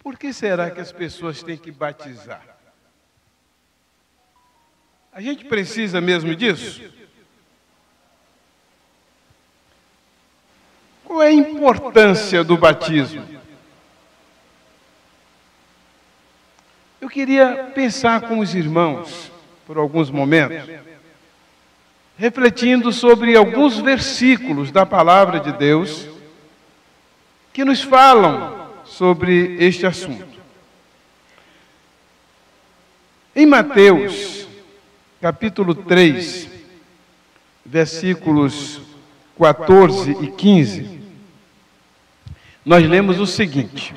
Por que será que as pessoas têm que batizar? A gente precisa mesmo disso? Qual é a importância do batismo? Eu queria pensar com os irmãos, por alguns momentos, refletindo sobre alguns versículos da Palavra de Deus que nos falam sobre este assunto. Em Mateus, capítulo 3, versículos 14 e 15, nós lemos o seguinte: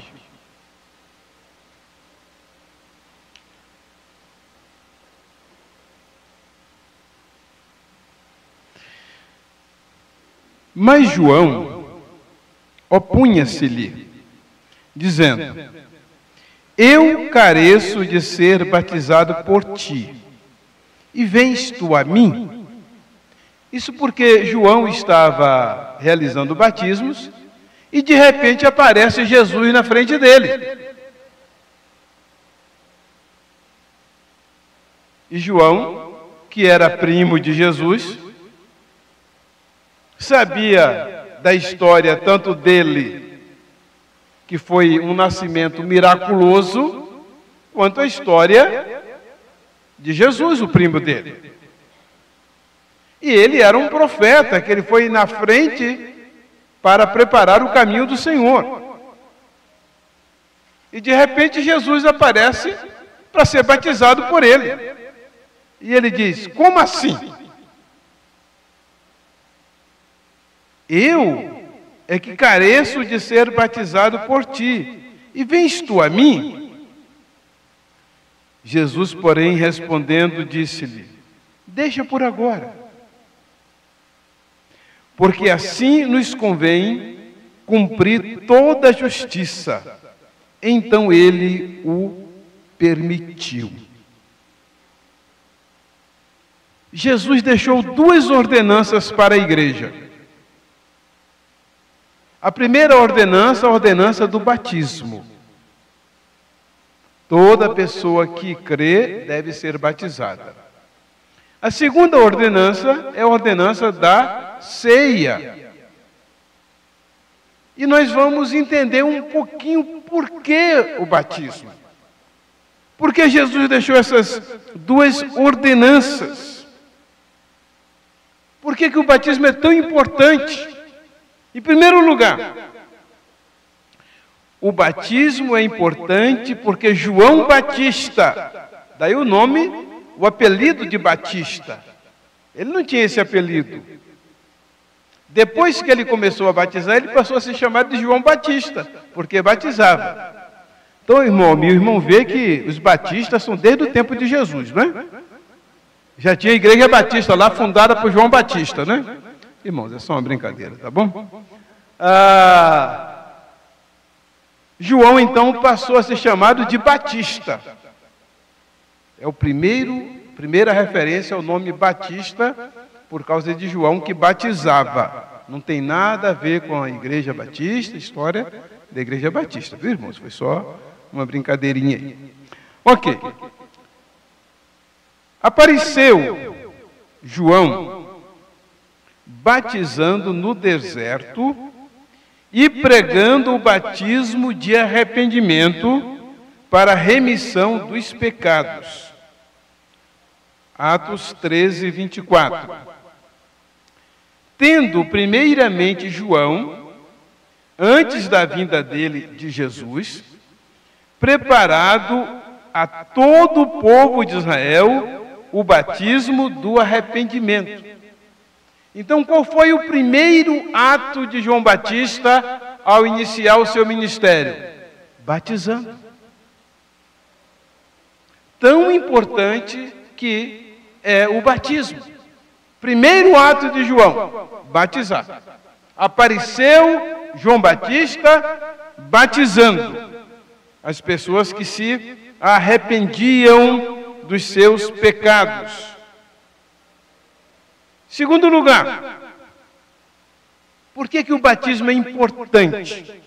Mas João opunha-se-lhe, dizendo: Eu careço de ser batizado por ti, e vens tu a mim? Isso porque João estava realizando batismos e de repente aparece Jesus na frente dele. E João, que era primo de Jesus, sabia da história tanto dele, que foi um nascimento miraculoso, quanto a história de Jesus, o primo dele. E ele era um profeta, que ele foi na frente para preparar o caminho do Senhor. E de repente Jesus aparece para ser batizado por ele. E ele diz: como assim? Eu é que careço de ser batizado por ti, e vens tu a mim? Jesus, porém, respondendo, disse-lhe: deixa por agora, porque assim nos convém cumprir toda a justiça. Então ele o permitiu. Jesus deixou duas ordenanças para a igreja. A primeira ordenança, a ordenança do batismo. Toda pessoa que crê deve ser batizada. A segunda ordenança é a ordenança da ceia. E nós vamos entender um pouquinho por que o batismo. Por que Jesus deixou essas duas ordenanças? Por que o batismo é tão importante? Em primeiro lugar, o batismo é importante porque João Batista, daí o nome, o apelido de Batista. Ele não tinha esse apelido. Depois que ele começou a batizar, ele passou a ser chamado de João Batista, porque batizava. Então, irmão, meu irmão vê que os batistas são desde o tempo de Jesus, não é? Já tinha a igreja batista lá, fundada por João Batista, né? Irmãos, é só uma brincadeira, tá bom? João, então, passou a ser chamado de Batista. É o primeira referência ao nome Batista, por causa de João, que batizava. Não tem nada a ver com a igreja batista, história da igreja batista, viu, irmãos? Foi só uma brincadeirinha aí. Ok. Apareceu João batizando no deserto e pregando o batismo de arrependimento para a remissão dos pecados. Atos 13, 24. Tendo primeiramente João, antes da vinda dele, de Jesus, preparado a todo o povo de Israel o batismo do arrependimento. Então, qual foi o primeiro ato de João Batista ao iniciar o seu ministério? Batizando. Tão importante que é o batismo. Primeiro ato de João, batizar. Apareceu João Batista batizando as pessoas que se arrependiam dos seus pecados. Segundo lugar, por que o batismo é importante?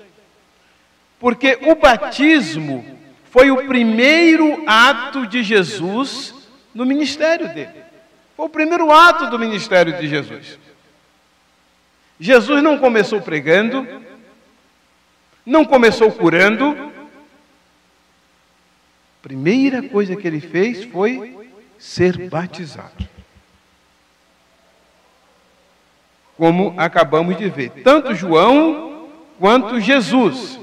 Porque o batismo foi o primeiro ato de Jesus no ministério dele. Foi o primeiro ato do ministério de Jesus. Jesus não começou pregando, não começou curando. A primeira coisa que ele fez foi ser batizado. Como acabamos de ver, tanto João quanto Jesus.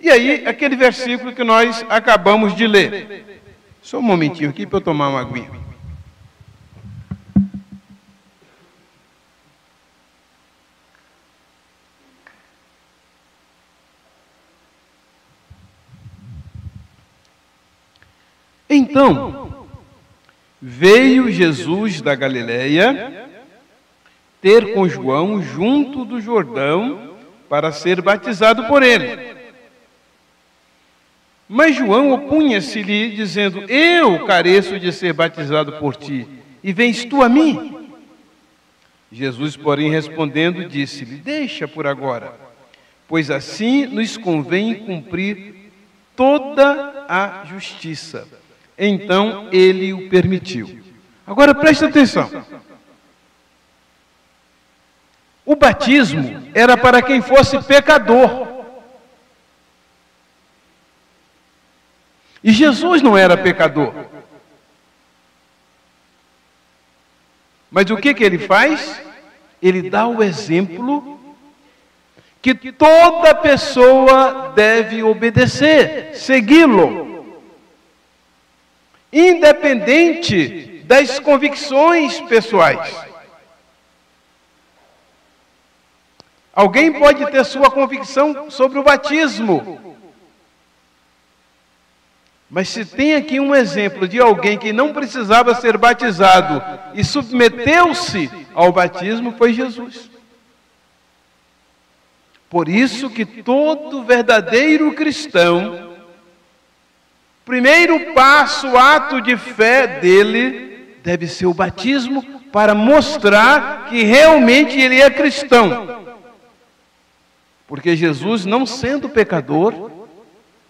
E aí, aquele versículo que nós acabamos de ler. Só um momentinho aqui para eu tomar uma aguinha. Então, veio Jesus da Galileia ter com João junto do Jordão para ser batizado por ele. Mas João opunha-se-lhe, dizendo: eu careço de ser batizado por ti, e vens tu a mim? Jesus, porém, respondendo, disse-lhe: deixa por agora, pois assim nos convém cumprir toda a justiça. Então ele o permitiu. Agora preste atenção. O batismo era para quem fosse pecador. E Jesus não era pecador. Mas o que ele faz? Ele dá o exemplo que toda pessoa deve obedecer, segui-lo. Independente das convicções pessoais. Alguém pode ter sua convicção sobre o batismo. Mas se tem aqui um exemplo de alguém que não precisava ser batizado e submeteu-se ao batismo, foi Jesus. Por isso que todo verdadeiro cristão, primeiro passo, ato de fé dele, deve ser o batismo para mostrar que realmente ele é cristão. Porque Jesus, não sendo pecador,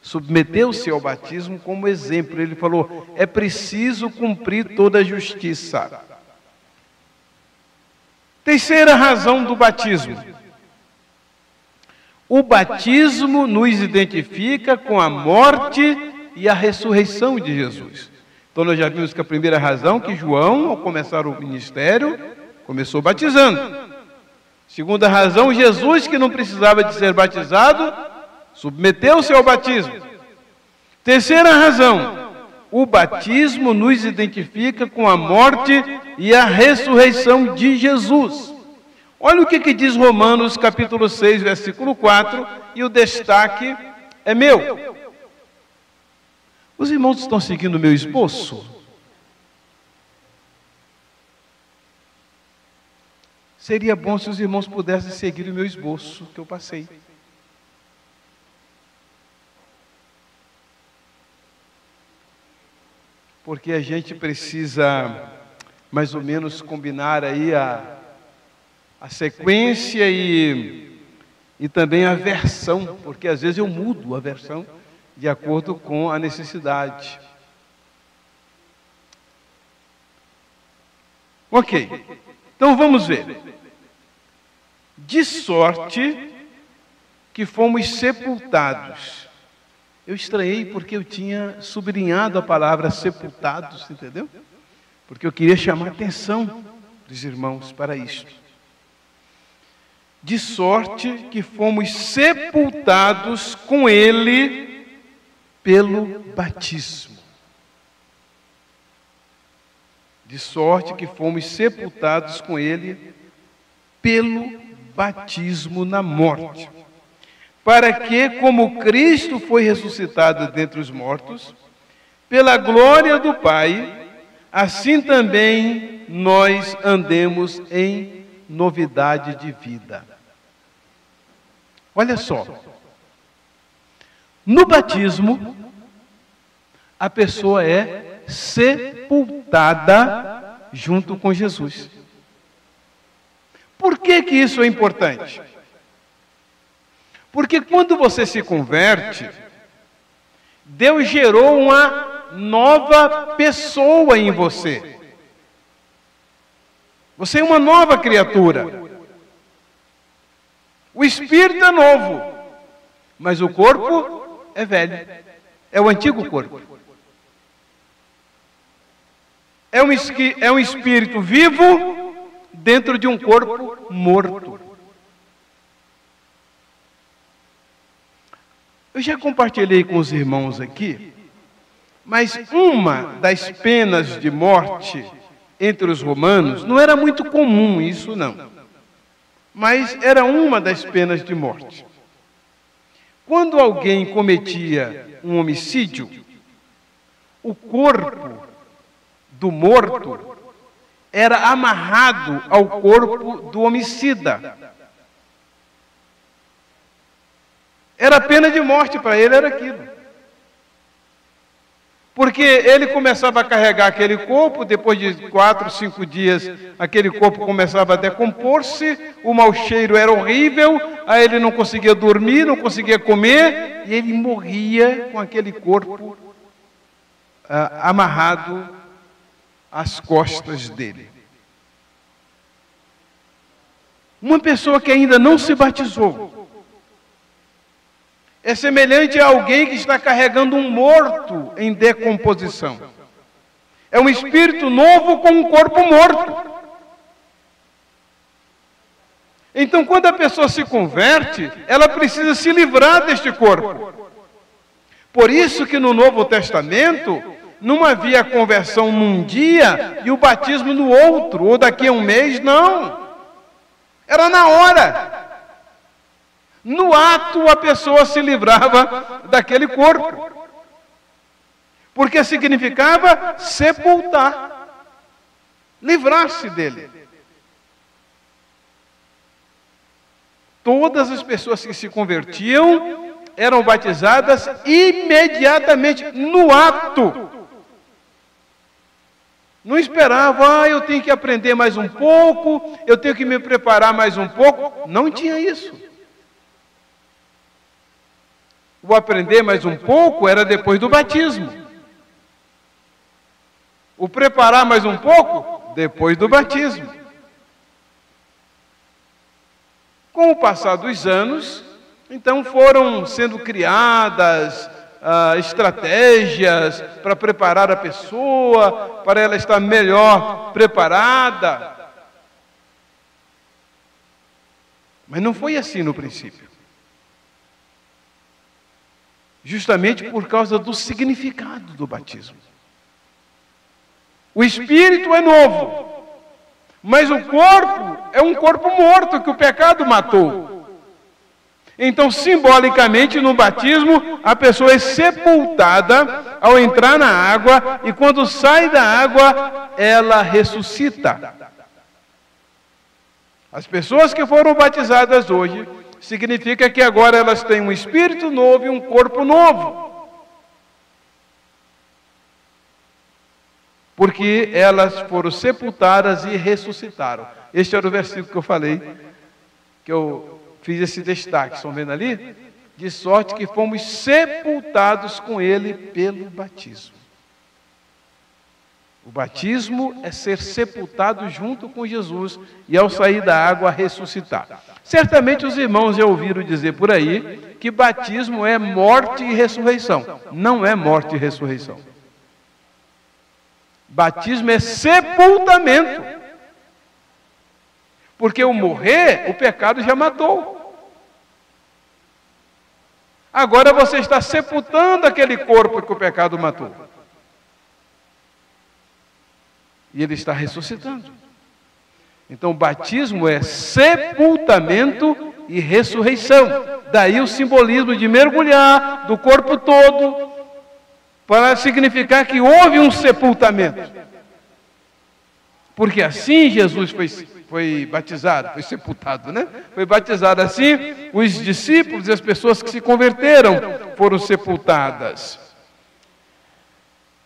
submeteu-se ao batismo como exemplo. Ele falou: é preciso cumprir toda a justiça. Terceira razão do batismo. O batismo nos identifica com a morte e a ressurreição de Jesus. Então nós já vimos que a primeira razão, que João, ao começar o ministério, começou batizando. Segunda razão, Jesus, que não precisava de ser batizado, submeteu-se ao batismo. Terceira razão, o batismo nos identifica com a morte e a ressurreição de Jesus. Olha o que diz Romanos capítulo 6, versículo 4, e o destaque é meu. Os irmãos estão seguindo o meu esboço? Seria bom se os irmãos pudessem seguir o meu esboço que eu passei. Porque a gente precisa mais ou menos combinar aí a sequência e também a versão, porque às vezes eu mudo a versão de acordo com a necessidade. Ok, então vamos ver. De sorte que fomos sepultados. Eu estranhei porque eu tinha sublinhado a palavra sepultados, entendeu? Porque eu queria chamar a atenção dos irmãos para isto. De sorte que fomos sepultados com ele pelo batismo. De sorte que fomos sepultados com ele pelo batismo na morte. Para que, como Cristo foi ressuscitado dentre os mortos, pela glória do Pai, assim também nós andemos em novidade de vida. Olha só. No batismo, a pessoa é sepultada junto com Jesus. Por que isso é importante? Porque quando você se converte, Deus gerou uma nova pessoa em você. Você é uma nova criatura. O espírito é novo, mas o corpo é velho. É o antigo corpo. É um espírito vivo dentro de um corpo morto. Eu já compartilhei com os irmãos aqui, mas uma das penas de morte entre os romanos, não era muito comum isso não, mas era uma das penas de morte. Quando alguém cometia um homicídio, o corpo do morto era amarrado ao corpo do homicida. Era a pena de morte para ele, era aquilo. Porque ele começava a carregar aquele corpo, depois de 4, 5 dias, aquele corpo começava a decompor-se, o mau cheiro era horrível, aí ele não conseguia dormir, não conseguia comer, e ele morria com aquele corpo amarrado às costas dele. Uma pessoa que ainda não se batizou é semelhante a alguém que está carregando um morto em decomposição. É um espírito novo com um corpo morto. Então, quando a pessoa se converte, ela precisa se livrar deste corpo. Por isso que no Novo Testamento não havia conversão num dia e o batismo no outro, ou daqui a um mês, não. Era na hora. No ato, a pessoa se livrava daquele corpo. Porque significava sepultar, livrar-se dele. Todas as pessoas que se convertiam eram batizadas imediatamente, no ato. Não esperavam, eu tenho que aprender mais um pouco, eu tenho que me preparar mais um pouco. Não tinha isso. O aprender mais um pouco era depois do batismo. O preparar mais um pouco, depois do batismo. Com o passar dos anos, então foram sendo criadas estratégias para preparar a pessoa, para ela estar melhor preparada. Mas não foi assim no princípio. Justamente por causa do significado do batismo. O espírito é novo, mas o corpo é um corpo morto que o pecado matou. Então, simbolicamente, no batismo, a pessoa é sepultada ao entrar na água e quando sai da água, ela ressuscita. As pessoas que foram batizadas hoje, significa que agora elas têm um espírito novo e um corpo novo. Porque elas foram sepultadas e ressuscitaram. Este era o versículo que eu falei, que eu fiz esse destaque. Estão vendo ali? De sorte que fomos sepultados com ele pelo batismo. O batismo é ser sepultado junto com Jesus e ao sair da água ressuscitar. Certamente os irmãos já ouviram dizer por aí que batismo é morte e ressurreição. Não é morte e ressurreição. Batismo é sepultamento. Porque o morrer, o pecado já matou. Agora você está sepultando aquele corpo que o pecado matou. E ele está ressuscitando. Então, o batismo é sepultamento e ressurreição. Daí o simbolismo de mergulhar do corpo todo, para significar que houve um sepultamento. Porque assim Jesus foi batizado, foi sepultado, né? Foi batizado assim, os discípulos e as pessoas que se converteram foram sepultadas.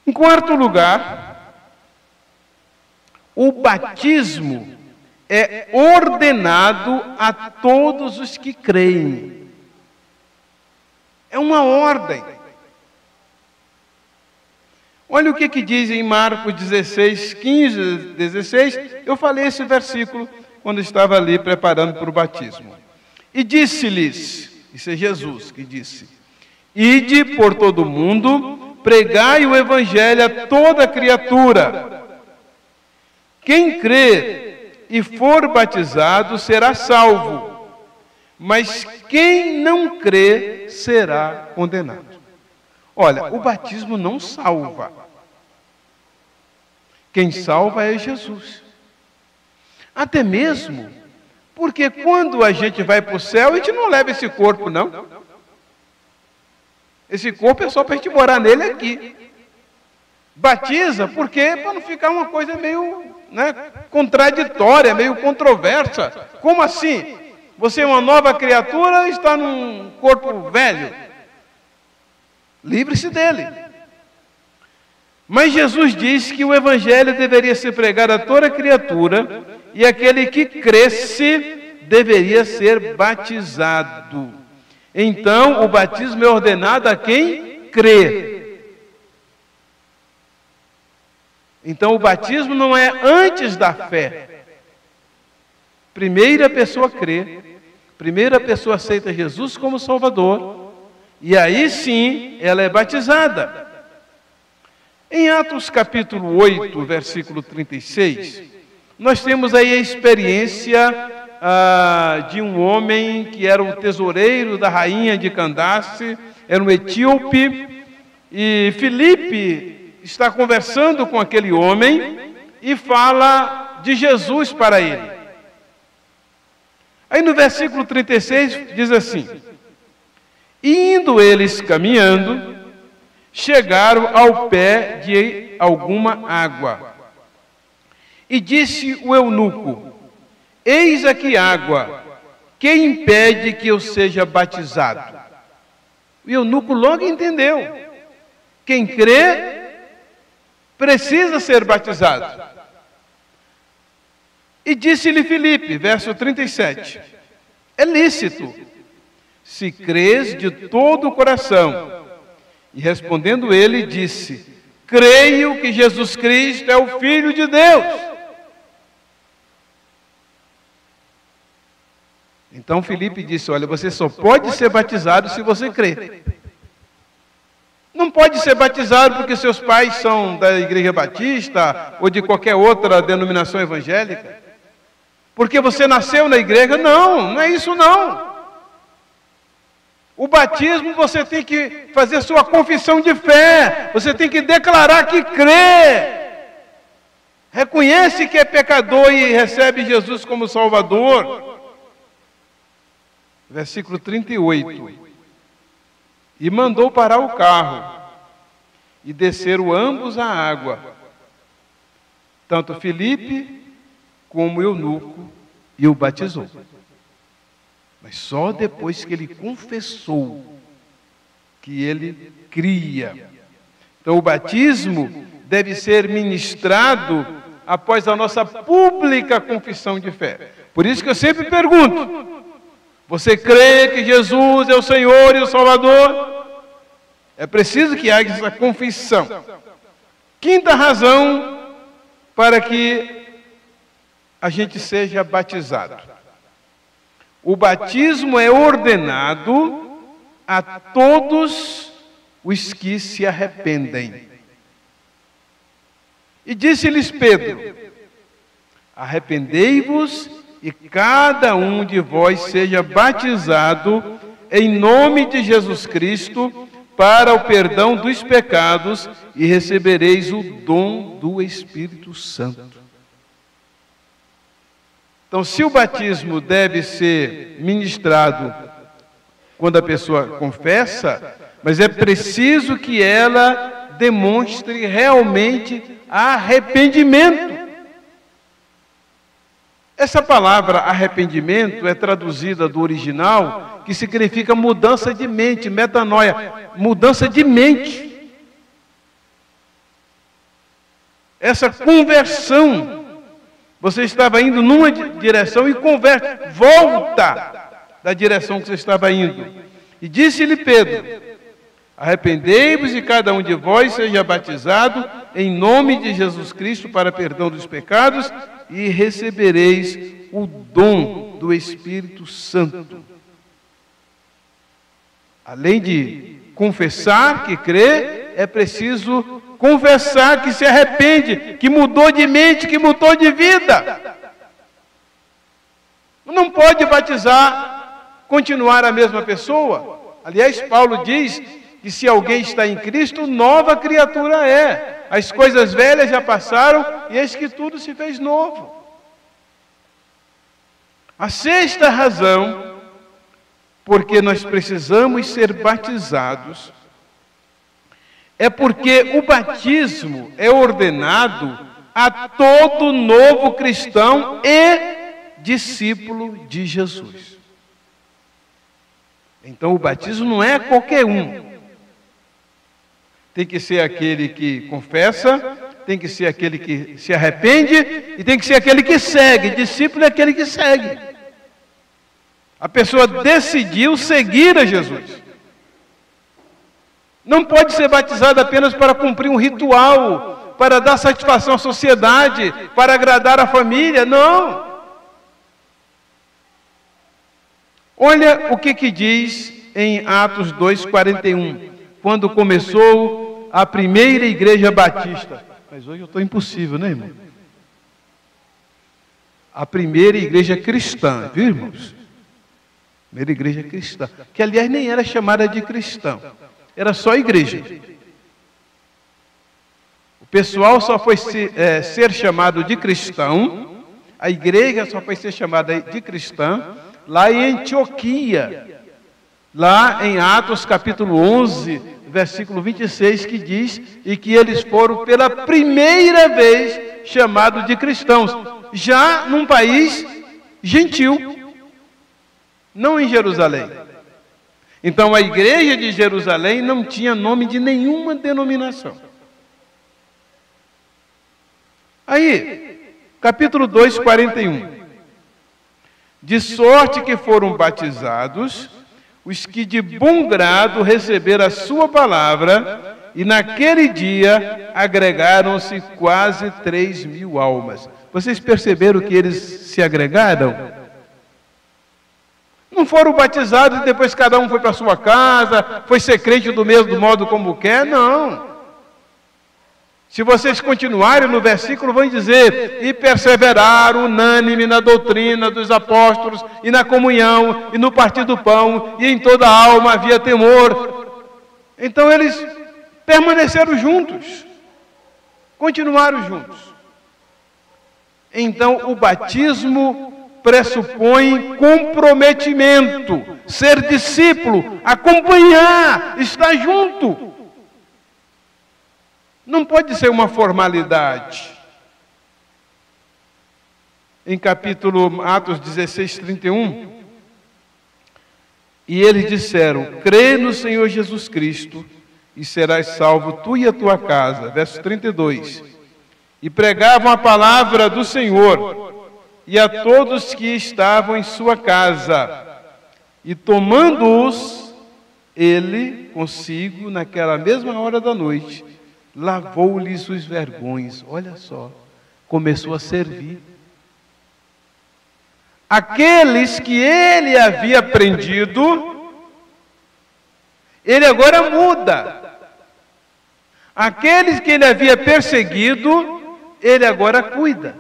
Em quarto lugar, o batismo é ordenado a todos os que creem. É uma ordem. Olha o que diz em Marcos 16, 15, 16. Eu falei esse versículo quando estava ali preparando para o batismo. E disse-lhes, isso é Jesus que disse: ide por todo o mundo, pregai o evangelho a toda criatura. Quem crer e for batizado será salvo, mas quem não crer será condenado. Olha, o batismo não salva. Quem salva é Jesus. Até mesmo porque quando a gente vai para o céu, a gente não leva esse corpo, não. Esse corpo é só para a gente morar nele aqui. Batiza, por quê? Para não ficar uma coisa meio, contraditória, meio controversa. Como assim? Você é uma nova criatura e está num corpo velho. Livre-se dele. Mas Jesus disse que o evangelho deveria ser pregado a toda criatura e aquele que cresce deveria ser batizado. Então, o batismo é ordenado a quem crê. Então, o batismo não é antes da fé. Primeiro a pessoa crê, primeiro a pessoa aceita Jesus como Salvador, e aí sim ela é batizada. Em Atos capítulo 8, versículo 36, nós temos aí a experiência de um homem que era o tesoureiro da rainha de Candace, era um etíope, e Filipe está conversando com aquele homem e fala de Jesus para ele. Aí no versículo 36 diz assim: e indo eles caminhando, chegaram ao pé de alguma água. E disse o eunuco: eis aqui água, que impede que eu seja batizado? O eunuco logo entendeu. Quem crê precisa ser batizado. E disse-lhe Filipe, verso 37, é lícito, se crês de todo o coração. E respondendo ele, disse: creio que Jesus Cristo é o Filho de Deus. Então Filipe disse: olha, você só pode ser batizado se você crer. Não pode ser batizado porque seus pais são da Igreja Batista ou de qualquer outra denominação evangélica. Porque você nasceu na igreja. Não, não é isso não. O batismo você tem que fazer sua confissão de fé. Você tem que declarar que crê. Reconhece que é pecador e recebe Jesus como Salvador. Versículo 38. E mandou parar o carro, e desceram ambos à água, tanto Filipe como o eunuco, e o batizou. Mas só depois que ele confessou que ele cria. Então o batismo deve ser ministrado após a nossa pública confissão de fé. Por isso que eu sempre pergunto: você crê que Jesus é o Senhor e o Salvador? É preciso que haja essa confissão. Quinta razão para que a gente seja batizado. O batismo é ordenado a todos os que se arrependem. E disse-lhes Pedro: arrependei-vos e cada um de vós seja batizado em nome de Jesus Cristo para o perdão dos pecados e recebereis o dom do Espírito Santo. Então, se o batismo deve ser ministrado quando a pessoa confessa, mas é preciso que ela demonstre realmente arrependimento. Essa palavra arrependimento é traduzida do original, que significa mudança de mente, metanoia, mudança de mente. Essa conversão. Você estava indo numa direção e converte, volta da direção que você estava indo. E disse-lhe Pedro: arrependei-vos e cada um de vós seja batizado em nome de Jesus Cristo para perdão dos pecados e recebereis o dom do Espírito Santo. Além de confessar que crê, é preciso confessar que se arrepende, que mudou de mente, que mudou de vida. Não pode batizar, continuar a mesma pessoa. Aliás, Paulo diz que se alguém está em Cristo, nova criatura é. As coisas velhas já passaram e eis que tudo se fez novo. A sexta razão, porque nós precisamos ser batizados, é porque o batismo é ordenado a todo novo cristão e discípulo de Jesus. Então o batismo não é qualquer um. Tem que ser aquele que confessa, tem que ser aquele que se arrepende e tem que ser aquele que segue. Discípulo é aquele que segue. A pessoa decidiu seguir a Jesus. Não pode ser batizado apenas para cumprir um ritual, para dar satisfação à sociedade, para agradar a família. Não. Olha o que diz em Atos 2:41, quando começou a primeira igreja batista. Mas hoje eu estou impossível, né, irmão? A primeira igreja cristã, viu, irmãos? Primeira igreja cristã, que aliás nem era chamada de cristão, era só igreja. O pessoal só foi ser chamado de cristão, a igreja só foi ser chamada de cristã lá em Antioquia, lá em Atos capítulo 11, versículo 26, que diz, e que eles foram pela primeira vez chamados de cristãos, já num país gentil, não em Jerusalém. Então a igreja de Jerusalém não tinha nome de nenhuma denominação. Aí, capítulo 2, 41. De sorte que foram batizados os que de bom grado receberam a sua palavra, e naquele dia agregaram-se quase 3.000 almas. Vocês perceberam que eles se agregaram? Não foram batizados e depois cada um foi para sua casa, foi ser crente do mesmo modo como quer, não. Se vocês continuarem no versículo, vão dizer, e perseveraram unânime na doutrina dos apóstolos, e na comunhão, e no partir do pão, e em toda a alma havia temor. Então eles permaneceram juntos, continuaram juntos. Então o batismo pressupõe comprometimento, ser discípulo, acompanhar, estar junto. Não pode ser uma formalidade. Em capítulo Atos 16, 31, e eles disseram, crê no Senhor Jesus Cristo e serás salvo tu e a tua casa. Verso 32. E pregavam a palavra do Senhor e a todos que estavam em sua casa. E tomando-os, ele consigo, naquela mesma hora da noite, lavou-lhes os vergões. Olha só, começou a servir. Aqueles que ele havia prendido, ele agora muda. Aqueles que ele havia perseguido, ele agora cuida.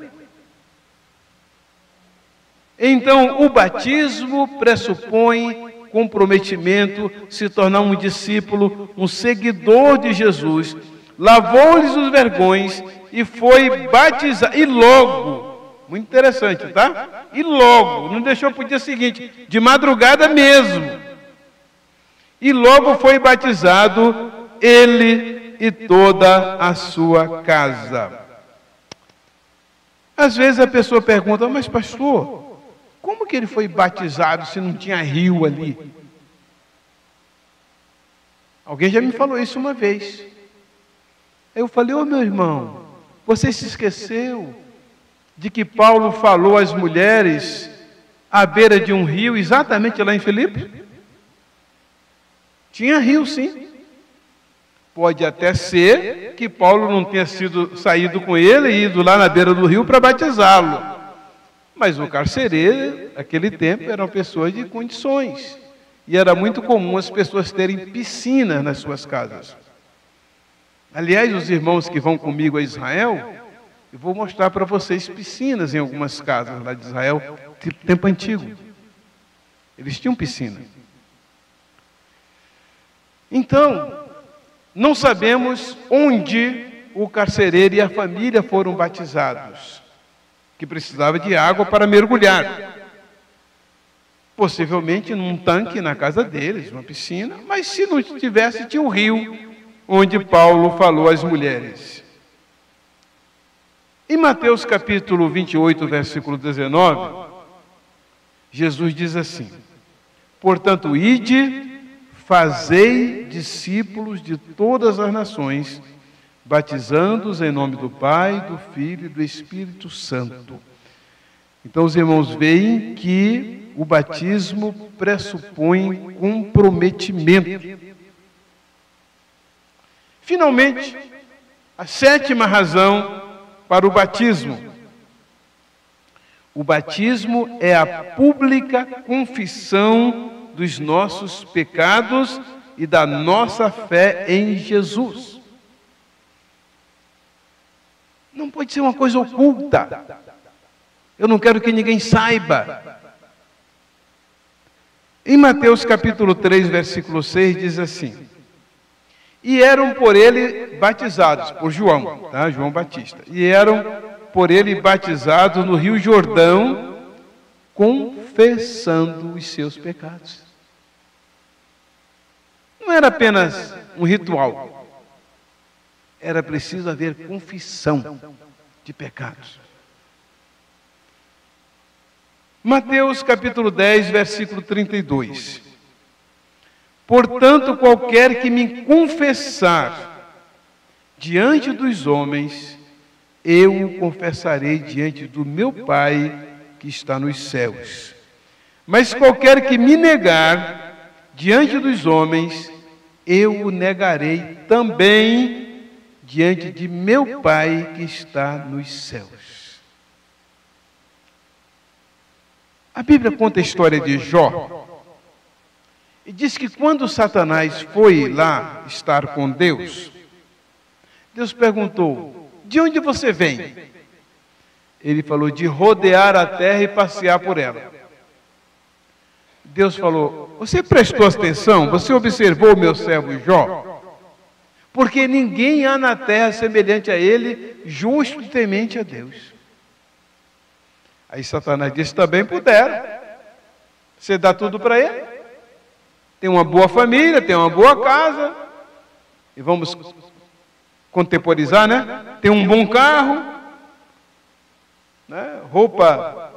Então, o batismo pressupõe comprometimento, se tornar um discípulo, um seguidor de Jesus. Lavou-lhes os vergões e foi batizado. E logo, muito interessante, tá? E logo, não deixou para o dia seguinte, de madrugada mesmo. E logo foi batizado ele e toda a sua casa. Às vezes a pessoa pergunta, mas pastor, como que ele foi batizado se não tinha rio ali? Alguém já me falou isso uma vez. Aí eu falei, ô meu irmão, você se esqueceu de que Paulo falou às mulheres à beira de um rio, exatamente lá em Filipe? Tinha rio, sim. Pode até ser que Paulo não tenha saído com ele e ido lá na beira do rio para batizá-lo. Mas o carcereiro, naquele tempo, eram pessoas de condições. E era muito comum as pessoas terem piscinas nas suas casas. Aliás, os irmãos que vão comigo a Israel, eu vou mostrar para vocês piscinas em algumas casas lá de Israel, tipo tempo antigo. Eles tinham piscina. Então, não sabemos onde o carcereiro e a família foram batizados, que precisava de água para mergulhar. Possivelmente num tanque na casa deles, uma piscina, mas se não tivesse, tinha um rio, onde Paulo falou às mulheres. Em Mateus capítulo 28, versículo 19, Jesus diz assim: portanto, ide, fazei discípulos de todas as nações, batizando-os em nome do Pai, do Filho e do Espírito Santo. Então os irmãos veem que o batismo pressupõe comprometimento. Finalmente, a sétima razão para o batismo. O batismo é a pública confissão dos nossos pecados e da nossa fé em Jesus. Não pode ser uma coisa oculta. Eu não quero que ninguém saiba. Em Mateus capítulo 3, versículo 6, diz assim: e eram por ele batizados, por João, tá? João Batista, e eram por ele batizados no Rio Jordão, confessando os seus pecados. Não era apenas um ritual, era preciso haver confissão de pecados. Mateus capítulo 10, versículo 32. Portanto, qualquer que me confessar diante dos homens, eu o confessarei diante do meu Pai que está nos céus. Mas qualquer que me negar diante dos homens, eu o negarei também diante de meu Pai que está nos céus. A Bíblia conta a história de Jó. E diz que quando Satanás foi lá estar com Deus, Deus perguntou: de onde você vem? Ele falou: de rodear a terra e passear por ela. Deus falou: você prestou atenção? Você observou o meu servo Jó? Porque ninguém há na terra semelhante a ele, justo e temente a Deus. Aí Satanás disse: também puderam. Você dá tudo para ele? Tem uma boa família, tem uma boa casa, e vamos contemporizar, né? Tem um bom carro, né? Roupa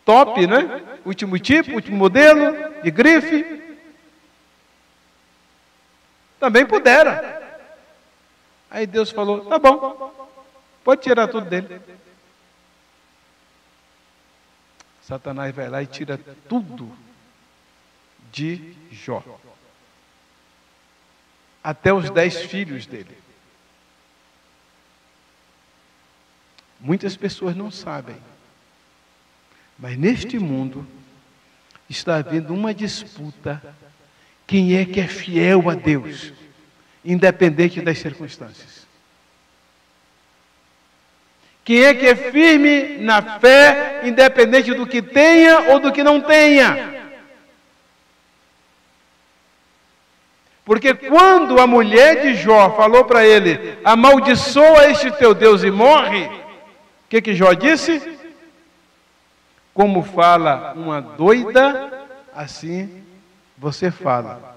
top, né? Último tipo, último modelo, de grife. Também puderam. Aí Deus falou: tá bom, pode tirar tudo dele. Satanás vai lá e tira tudo de Jó, até os 10 filhos dele. Muitas pessoas não sabem, mas neste mundo está havendo uma disputa: quem é que é fiel a Deus, independente das circunstâncias? Quem é que é firme na fé, independente do que tenha ou do que não tenha? Porque quando a mulher de Jó falou para ele: amaldiçoa este teu Deus e morre, o que Jó disse? Como fala uma doida, assim você fala.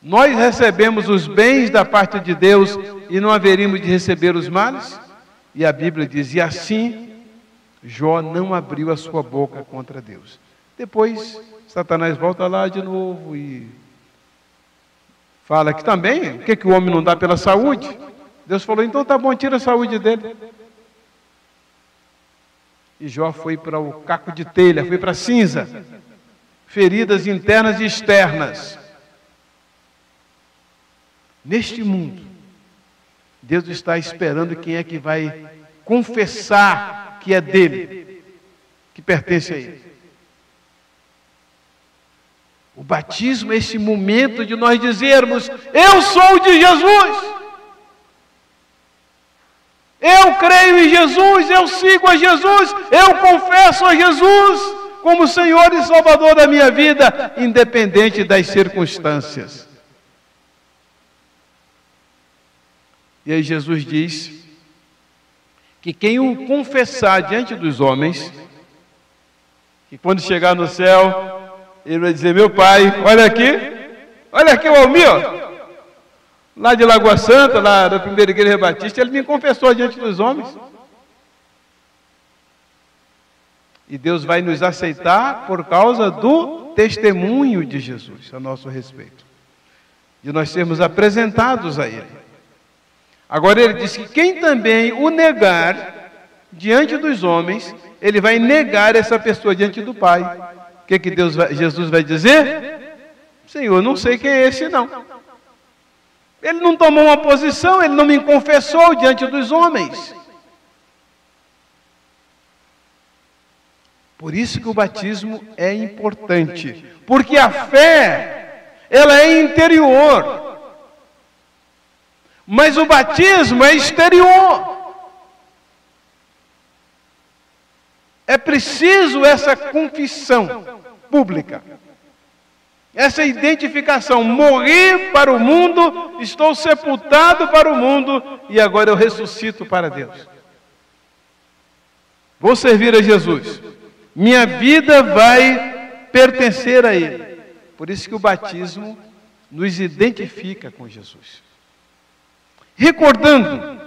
Nós recebemos os bens da parte de Deus e não haveríamos de receber os males? E a Bíblia diz: e assim Jó não abriu a sua boca contra Deus. Depois Satanás volta lá de novo e fala que também, o que o homem não dá pela saúde? Deus falou: então tá bom, tira a saúde dele. E Jó foi para o caco de telha, foi para a cinza. feridas internas e externas. Neste mundo, Deus está esperando quem é que vai confessar que é dele, que pertence a ele. O batismo é esse momento de nós dizermos: eu sou de Jesus, eu creio em Jesus, eu sigo a Jesus, eu confesso a Jesus como Senhor e Salvador da minha vida, independente das circunstâncias. E aí Jesus diz que quem o confessar diante dos homens, que quando chegar no céu, ele vai dizer: meu Pai, olha aqui o Almir, lá de Lagoa Santa, lá da primeira igreja batista, ele me confessou diante dos homens. E Deus vai nos aceitar por causa do testemunho de Jesus a nosso respeito, de nós sermos apresentados a Ele. Agora ele diz que quem também o negar diante dos homens, ele vai negar essa pessoa diante do Pai. O que Jesus vai dizer? Senhor, não sei quem é esse não. Ele não tomou uma posição, ele não me confessou diante dos homens. Por isso que o batismo é importante, porque a fé, ela é interior. Mas o batismo é exterior. É preciso essa confissão pública, essa identificação. Morri para o mundo, estou sepultado para o mundo e agora eu ressuscito para Deus. Vou servir a Jesus. Minha vida vai pertencer a Ele. Por isso que o batismo nos identifica com Jesus. Recordando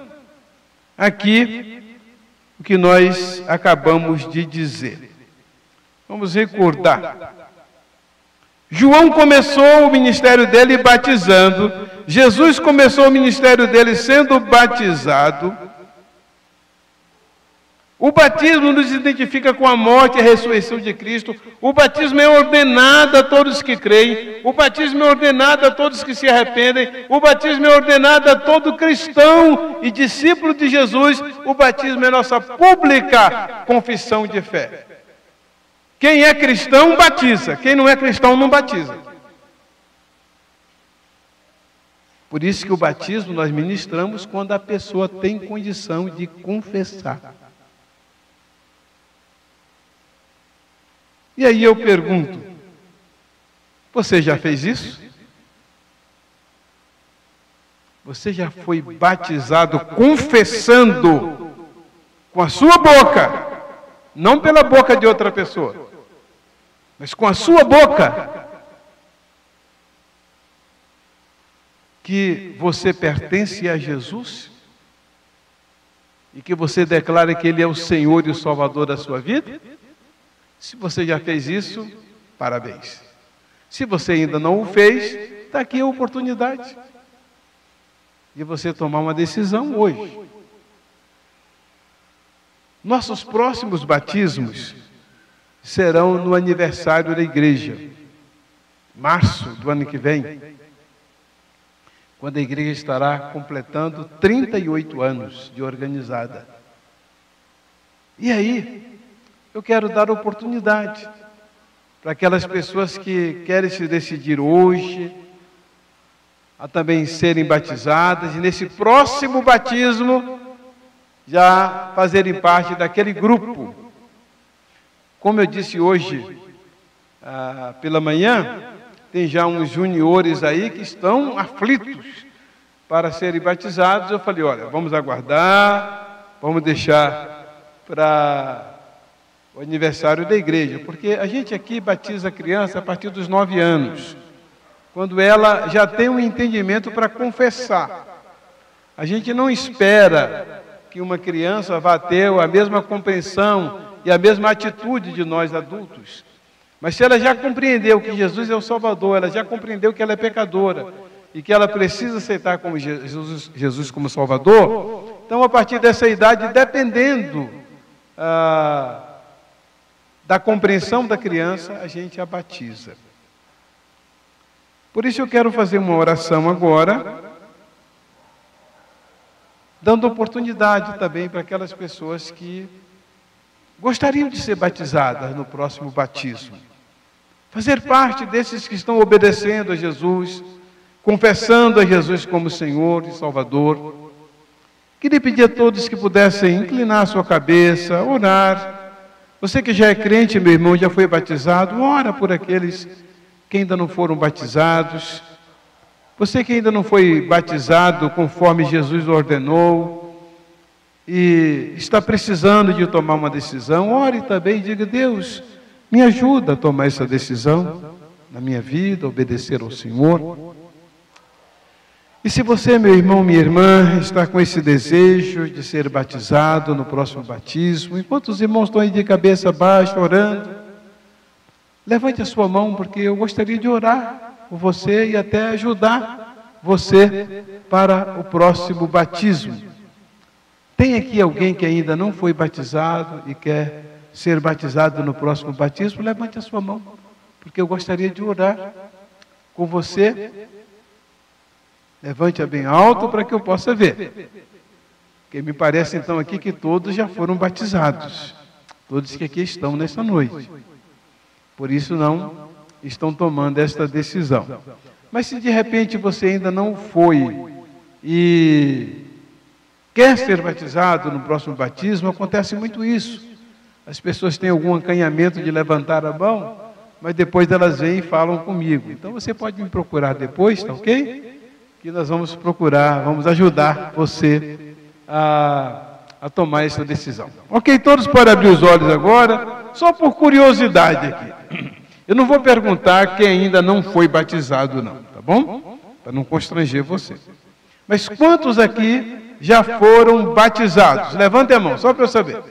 aqui o que nós acabamos de dizer. Vamos recordar. João começou o ministério dele batizando. Jesus começou o ministério dele sendo batizado. O batismo nos identifica com a morte e a ressurreição de Cristo. O batismo é ordenado a todos que creem. O batismo é ordenado a todos que se arrependem. O batismo é ordenado a todo cristão e discípulo de Jesus. O batismo é nossa pública confissão de fé. Quem é cristão, batiza. Quem não é cristão, não batiza. Por isso que o batismo nós ministramos quando a pessoa tem condição de confessar. E aí eu pergunto, você já fez isso? Você já foi batizado confessando com a sua boca, não pela boca de outra pessoa, mas com a sua boca, que você pertence a Jesus? E que você declara que Ele é o Senhor e o Salvador da sua vida? Se você já fez isso, parabéns. Se você ainda não o fez, está aqui a oportunidade de você tomar uma decisão hoje. Nossos próximos batismos serão no aniversário da igreja, março do ano que vem, quando a igreja estará completando 38 anos de organizada. E aí, eu quero dar oportunidade para aquelas pessoas que querem se decidir hoje a também serem batizadas e nesse próximo batismo já fazerem parte daquele grupo. Como eu disse hoje pela manhã, tem já uns juniores aí que estão aflitos para serem batizados. Eu falei, olha, vamos aguardar, vamos deixar para o aniversário da igreja, porque a gente aqui batiza a criança a partir dos 9 anos, quando ela já tem um entendimento para confessar. A gente não espera que uma criança vá ter a mesma compreensão e a mesma atitude de nós adultos, mas se ela já compreendeu que Jesus é o Salvador, ela já compreendeu que ela é pecadora e que ela precisa aceitar como Jesus como Salvador, então a partir dessa idade, dependendo da compreensão da criança, a gente a batiza. Por isso eu quero fazer uma oração agora, dando oportunidade também para aquelas pessoas que gostariam de ser batizadas no próximo batismo. Fazer parte desses que estão obedecendo a Jesus, confessando a Jesus como Senhor e Salvador. Queria pedir a todos que pudessem inclinar a sua cabeça, orar. Você que já é crente, meu irmão, já foi batizado, ora por aqueles que ainda não foram batizados. Você que ainda não foi batizado conforme Jesus ordenou e está precisando de tomar uma decisão, ore também e diga: Deus, me ajuda a tomar essa decisão na minha vida, obedecer ao Senhor. E se você, meu irmão, minha irmã, está com esse desejo de ser batizado no próximo batismo, enquanto os irmãos estão aí de cabeça baixa, orando, levante a sua mão, porque eu gostaria de orar por você e até ajudar você para o próximo batismo. Tem aqui alguém que ainda não foi batizado e quer ser batizado no próximo batismo? Levante a sua mão, porque eu gostaria de orar com você. Levante-a bem alto para que eu possa ver. Porque me parece então aqui que todos já foram batizados. Todos que aqui estão nessa noite. Por isso não estão tomando esta decisão. Mas se de repente você ainda não foi e quer ser batizado no próximo batismo, acontece muito isso. As pessoas têm algum acanhamento de levantar a mão, mas depois elas vêm e falam comigo. Então você pode me procurar depois, tá ok? Que nós vamos procurar, vamos ajudar você a tomar essa decisão. Ok, todos podem abrir os olhos agora, só por curiosidade aqui. Eu não vou perguntar quem ainda não foi batizado não, tá bom? Para não constranger você. Mas quantos aqui já foram batizados? Levantem a mão, só para eu saber.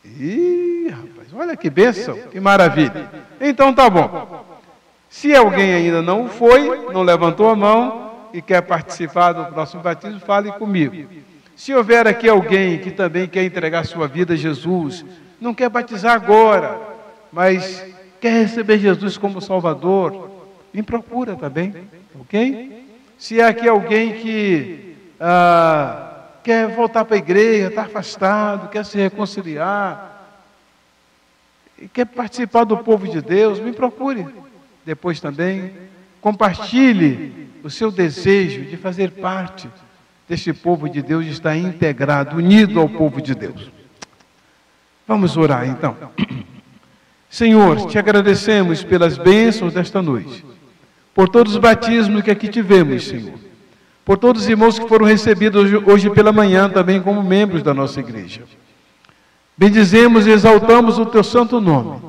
Ih, rapaz, olha que bênção, que maravilha. Então tá bom. Se alguém ainda não foi, não levantou a mão e quer participar do próximo batismo, fale comigo. Se houver aqui alguém que também quer entregar sua vida a Jesus, não quer batizar agora, mas quer receber Jesus como Salvador, me procura também, ok? Se há aqui alguém que quer voltar para a igreja, está afastado, quer se reconciliar, e quer participar do povo de Deus, me procure. Depois também, compartilhe o seu desejo de fazer parte deste povo de Deus, de estar integrado, unido ao povo de Deus. Vamos orar então. Senhor, te agradecemos pelas bênçãos desta noite, por todos os batismos que aqui tivemos, Senhor, por todos os irmãos que foram recebidos hoje pela manhã também como membros da nossa igreja. Bendizemos e exaltamos o teu santo nome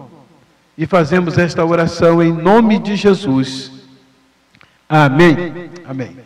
e fazemos esta oração em nome de Jesus. Amém. Amém.